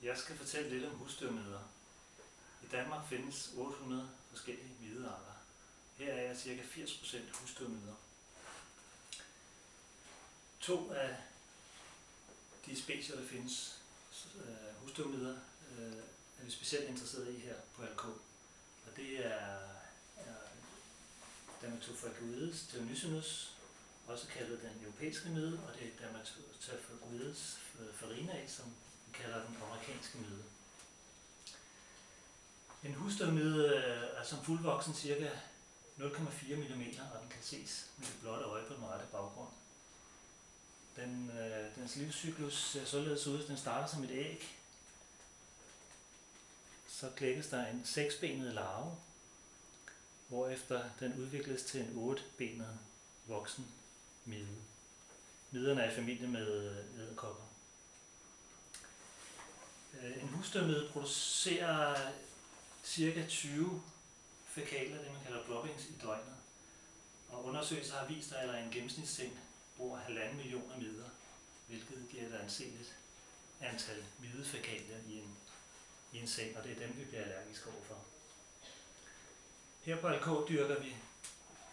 Jeg skal fortælle lidt om husdyrmider. I Danmark findes 800 forskellige midearter. Her er ca. 80% husdyrmider. To af de specier, der findes husdyrmider, er vi specielt interesseret i her på ALK. Og det er Dermatophagoides theonosinus, også kaldet den europæiske mide, og det er Dermatophagoides farinae, som vi kalder den amerikanske mide. En husdyrmide er som fuldvoksen ca. 0,4 mm, og den kan ses med det blotte øje på den rette baggrund. Dens livscyklus ser således ud, at den starter som et æg. Så klækkes der en 6-benet larve, hvorefter den udvikles til en 8-benet voksen mide. Miderne er i familie med edderkopper. En husdyrmide producerer ca. 20 fækalier, det man kalder droppings, i døgnet. Og undersøgelser har vist, at der en gennemsnitsseng bruger 1,5 millioner mider, hvilket giver et anseligt antal midefækalier i en seng, og det er dem, vi bliver allergiske overfor. Her på ALK dyrker vi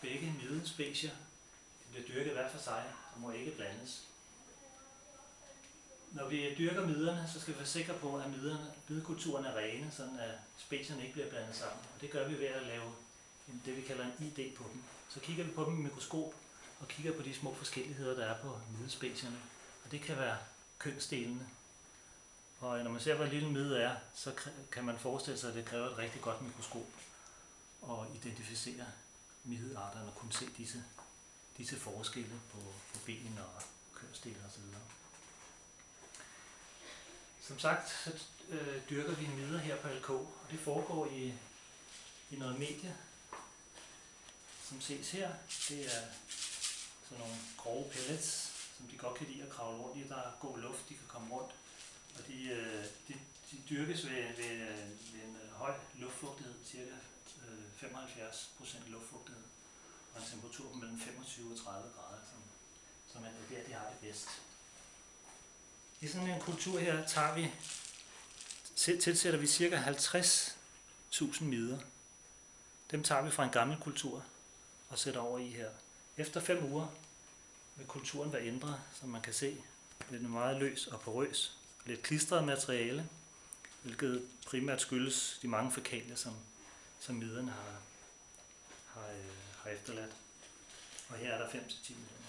begge midespecier. De bliver dyrket hver for sig og må ikke blandes. Når vi dyrker miderne, så skal vi være sikre på, at midekulturen er rene, så at specierne ikke bliver blandet sammen. Og det gør vi ved at lave det, vi kalder en ID på dem. Så kigger vi på dem i mikroskop og kigger på de små forskelligheder, der er på midespecierne. Og det kan være kønsdelene. Og når man ser, hvor lille mide er, så kan man forestille sig, at det kræver et rigtig godt mikroskop at identificere midearterne og kunne se disse forskelle på benene og kønsdele osv. Som sagt, så dyrker vi mider her på ALK, og det foregår i noget medie, som ses her. Det er sådan nogle grove pellets, som de godt kan lide at kravle rundt i. Der er god luft, de kan komme rundt, og de dyrkes ved en høj luftfugtighed, ca. 75% luftfugtighed, og en temperatur på mellem 25 og 30 grader, som er der, de har det bedst. I sådan en kultur her tilsætter vi ca. 50.000 mider. Dem tager vi fra en gammel kultur og sætter over i her. Efter 5 uger vil kulturen være ændret, som man kan se. Den er meget løs og porøs. Lidt klistret materiale, hvilket primært skyldes de mange fækalier, som miderne har efterladt. Og her er der 5-10 millioner.